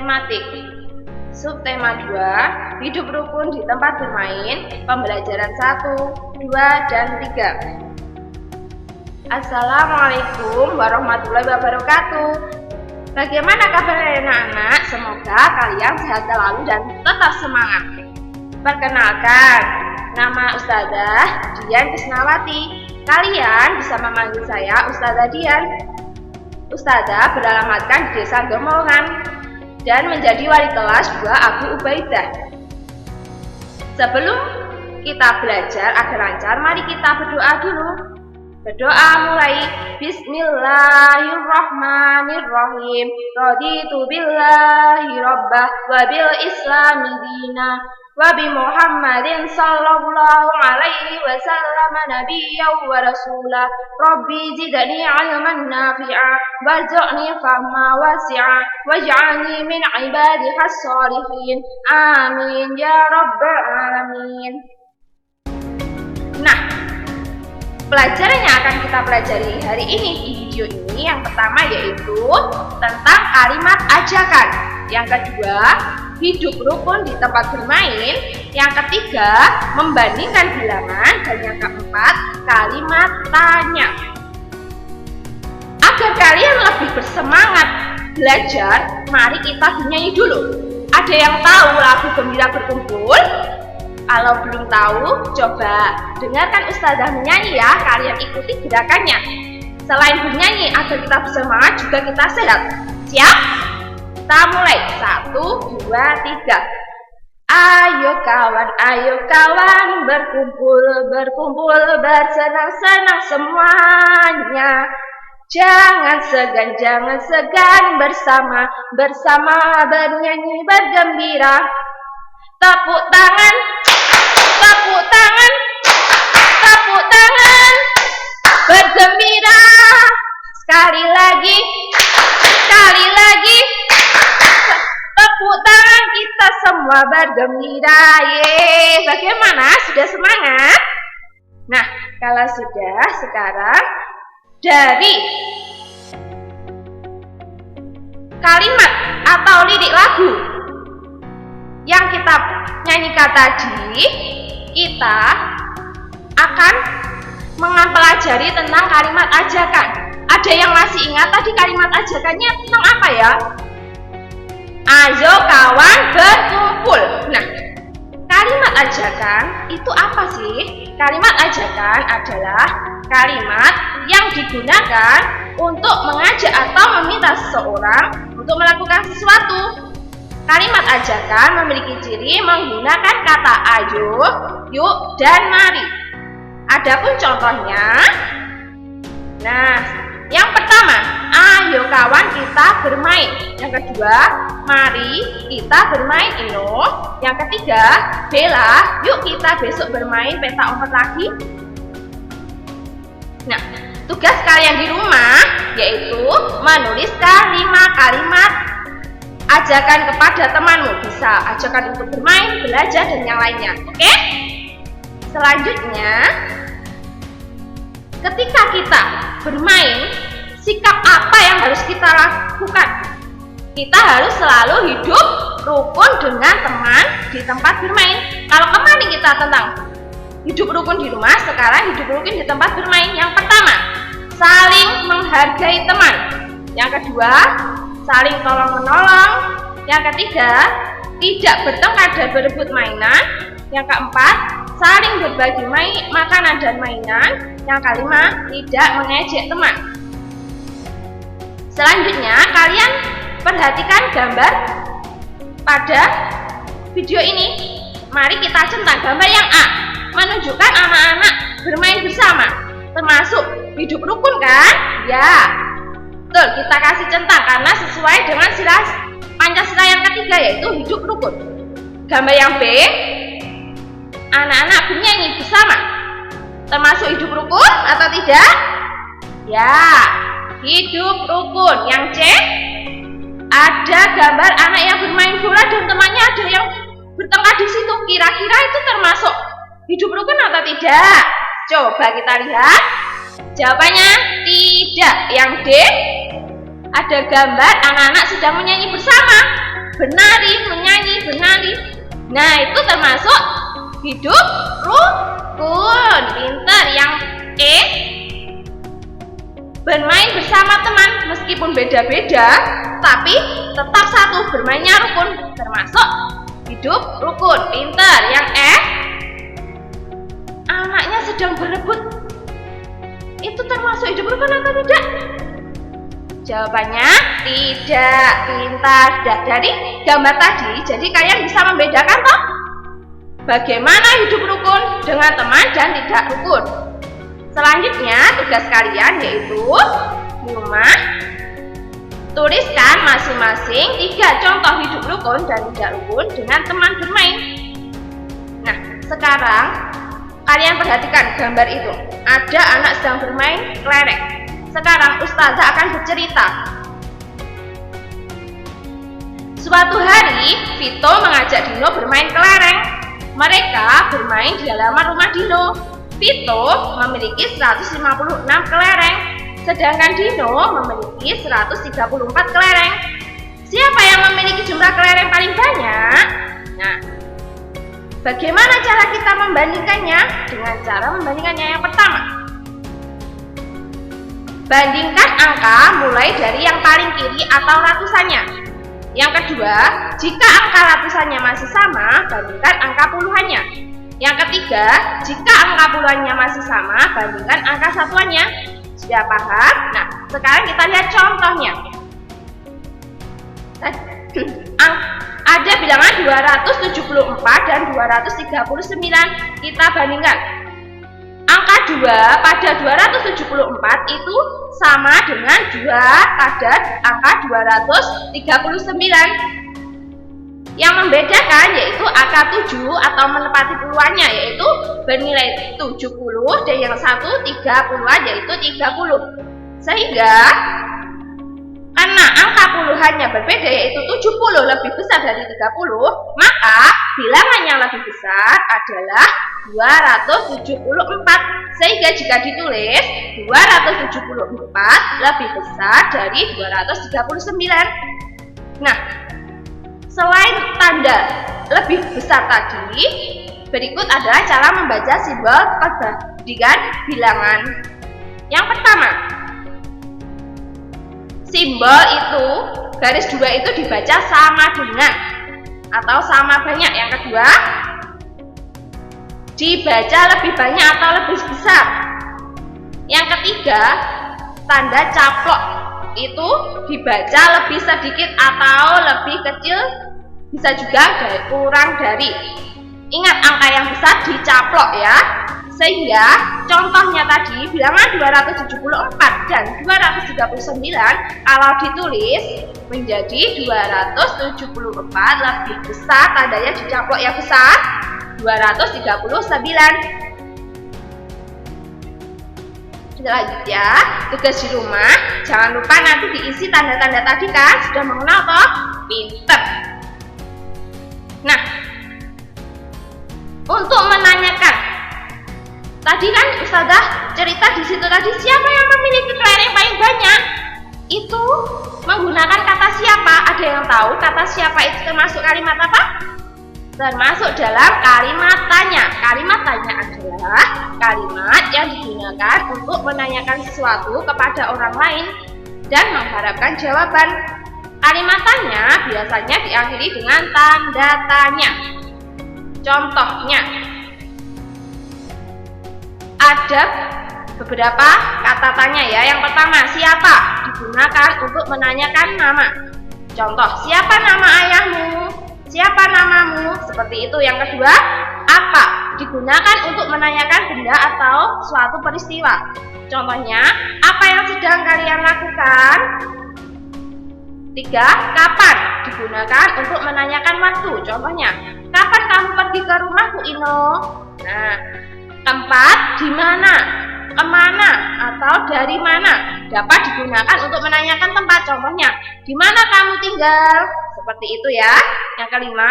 tematik. Subtema 2, hidup rukun di tempat bermain, pembelajaran 1, 2, dan 3. Assalamualaikum warahmatullahi wabarakatuh. Bagaimana kabar anak-anak? Semoga kalian sehat selalu dan tetap semangat. Perkenalkan, nama Ustazah Dian Krisnawati. Kalian bisa memanggil saya Ustazah Dian. Ustazah beralamatkan di Desa Gemolongan dan menjadi wali kelas 2 Abu Ubaidah. Sebelum kita belajar agar lancar, mari kita berdoa dulu. Berdoa mulai. Bismillahirrahmanirrahim. Raditu billahi rabbah wa bil islami dina wa bi Muhammadin sallallahu alaihi wasallam nabiyyan wa rasulah. Rabbi zidni ilman nafi'a warzuqni fahma wasi'a waj'alni min ibadihas sholihin. Amin ya rabbal alamin. Nah, pelajaran yang akan kita pelajari hari ini di video ini yang pertama yaitu tentang kalimat ajakan. Yang kedua, hidup rukun di tempat bermain. Yang ketiga, membandingkan bilangan. Dan yang keempat, kalimat tanya. Agar kalian lebih bersemangat belajar, mari kita bernyanyi dulu. Ada yang tahu lagu Gembira Berkumpul? Kalau belum tahu, coba dengarkan Ustazah menyanyi ya. Kalian ikuti gerakannya. Selain bernyanyi agar kita bersemangat, juga kita sehat. Siap? Kita mulai. 1, 2, 3. Ayo kawan, berkumpul, bersenang-senang semuanya. Jangan segan bersama bernyanyi bergembira. Tepuk tangan, bergembira. Sekali lagi. Tepuk tangan, kita semua bergembira. Yeay, bagaimana? Sudah semangat? Nah, kalau sudah, sekarang dari kalimat atau lirik lagu yang kita nyanyikan tadi, kita akan mempelajari tentang kalimat ajakan. Ada yang masih ingat tadi kalimat ajakannya tentang apa ya? Ayo kawan berkumpul. Nah, kalimat ajakan itu apa sih? Kalimat ajakan adalah kalimat yang digunakan untuk mengajak atau meminta seseorang untuk melakukan sesuatu. Kalimat ajakan memiliki ciri menggunakan kata ayo, yuk, dan mari. Adapun contohnya, nah, yang pertama, ayo kawan kita bermain. Yang kedua, mari kita bermain Ino. Yang ketiga, Bella, yuk kita besok bermain peta umpet lagi. Nah, tugas kalian di rumah yaitu menuliskan 5 kalimat ajakan kepada temanmu. Bisa ajakan untuk bermain, belajar, dan yang lainnya. Oke? Selanjutnya, ketika kita bermain, sikap apa yang harus kita lakukan? Kita harus selalu hidup rukun dengan teman di tempat bermain. Kalau kemarin kita tentang hidup rukun di rumah, sekarang hidup rukun di tempat bermain. Yang pertama, saling menghargai teman. Yang kedua, saling tolong-menolong. Yang ketiga, tidak bertengkar dan berebut mainan. Yang keempat, saling berbagi makanan dan mainan. Yang kelima, tidak mengejek teman. Selanjutnya, kalian perhatikan gambar pada video ini. Mari kita centang gambar yang A, menunjukkan anak-anak bermain bersama, termasuk hidup rukun kan? Ya, betul, kita kasih centang karena sesuai dengan sila Pancasila yang ketiga yaitu hidup rukun. Gambar yang B, anak-anak bernyanyi bersama, termasuk hidup rukun atau tidak? Ya, hidup rukun. Yang C, ada gambar anak yang bermain bola dan temannya ada yang bertengkar di situ. Kira-kira itu termasuk hidup rukun atau tidak? Coba kita lihat. Jawabannya tidak. Yang D, ada gambar anak-anak sedang menyanyi bersama. Bernari, menyanyi, bernari. Nah, itu termasuk hidup rukun. Pinter. Yang E, bermain bersama teman meskipun beda-beda, tapi tetap satu, bermainnya rukun, termasuk hidup rukun. Pinter. Yang F, anaknya sedang berebut, itu termasuk hidup rukun atau tidak? Jawabannya tidak. Pintar. Dari gambar tadi, jadi kalian bisa membedakan toh bagaimana hidup rukun dengan teman dan tidak rukun. Selanjutnya tugas kalian yaitu di rumah tuliskan masing-masing 3 contoh hidup rukun dan tidak rukun dengan teman bermain. Nah, sekarang kalian perhatikan gambar itu. Ada anak sedang bermain kelereng. Sekarang Ustazah akan bercerita. Suatu hari Vito mengajak Dino bermain kelereng. Mereka bermain di halaman rumah Dino. Vito memiliki 156 kelereng, sedangkan Dino memiliki 134 kelereng. Siapa yang memiliki jumlah kelereng paling banyak? Nah, bagaimana cara kita membandingkannya? Dengan cara membandingkannya yang pertama, bandingkan angka mulai dari yang paling kiri atau ratusannya. Yang kedua, jika angka ratusannya masih sama, bandingkan angka puluhannya. Yang ketiga, jika angka puluhannya masih sama, bandingkan angka satuannya. Sudah paham? Nah, sekarang kita lihat contohnya. Ada bilangan 274 dan 239. Kita bandingkan. Angka 2 pada 274 itu sama dengan 2 pada angka 239. Yang membedakan yaitu angka 7 atau menepati puluhannya, yaitu bernilai 70 dan yang satu 30-an yaitu 30. Sehingga karena angka puluhannya berbeda yaitu 70 lebih besar dari 30, maka bilangan yang lebih besar adalah 274. Sehingga jika ditulis 274 lebih besar dari 239. Nah, selain tanda lebih besar tadi, berikut adalah cara membaca simbol perbandingan bilangan. Yang pertama, simbol itu, garis 2 itu dibaca sama dengan atau sama banyak. Yang kedua, dibaca lebih banyak atau lebih besar. Yang ketiga, tanda caplok itu dibaca lebih sedikit atau lebih kecil, bisa juga kurang dari. Ingat, angka yang besar dicaplok ya. Sehingga contohnya tadi bilangan 274 dan 239 kalau ditulis menjadi 274 lebih besar, tandanya dicaplok yang besar, 239. Selanjutnya, tugas di rumah, jangan lupa nanti diisi tanda-tanda tadi kan, sudah mengenal toh? Pinter. Nah, untuk menanyakan, tadi kan Ustazah cerita di situ tadi siapa yang memiliki kelereng paling banyak? Itu menggunakan kata siapa? Ada yang tahu kata siapa itu termasuk kalimat apa? Termasuk dalam kalimat tanya. Kalimat tanya adalah kalimat yang digunakan untuk menanyakan sesuatu kepada orang lain dan mengharapkan jawaban. Kalimat tanya biasanya diakhiri dengan tanda tanya. Contohnya, ada beberapa kata tanya ya. Yang pertama, siapa? Digunakan untuk menanyakan nama. Contoh, siapa nama ayahmu? Siapa namamu? Seperti itu. Yang kedua, apa? Digunakan untuk menanyakan benda atau suatu peristiwa. Contohnya, apa yang sedang kalian lakukan? 3, kapan? Digunakan untuk menanyakan waktu. Contohnya, kapan kamu pergi ke rumahku, Ino? Nah, 4, di mana? Kemana? Atau dari mana? Dapat digunakan untuk menanyakan tempat. Contohnya, di mana kamu tinggal? Seperti itu ya. Yang kelima,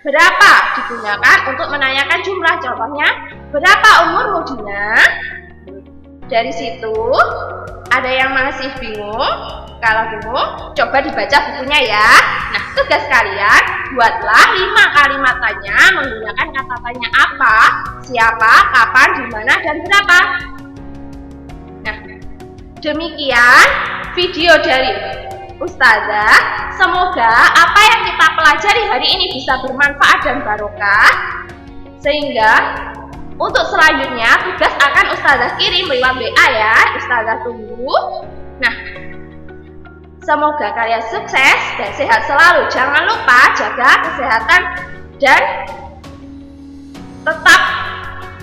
berapa? Digunakan untuk menanyakan jumlah. Contohnya, berapa umurmu, Dina? Dari situ, ada yang masih bingung? Kalau bingung, coba dibaca bukunya ya. Nah, tugas kalian, buatlah 5 kalimat tanya menggunakan kata tanya apa, siapa, kapan, di mana, dan berapa. Nah, demikian video dari Ustazah. Semoga apa yang kita pelajari hari ini bisa bermanfaat dan barokah, sehingga untuk selanjutnya tugas akan Ustazah kirim lewat WA ya. Ustazah tunggu. Nah, semoga kalian sukses dan sehat selalu. Jangan lupa jaga kesehatan dan tetap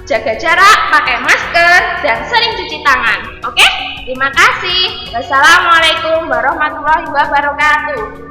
jaga jarak, pakai masker, dan sering cuci tangan. Oke? Terima kasih. Wassalamualaikum warahmatullahi wabarakatuh.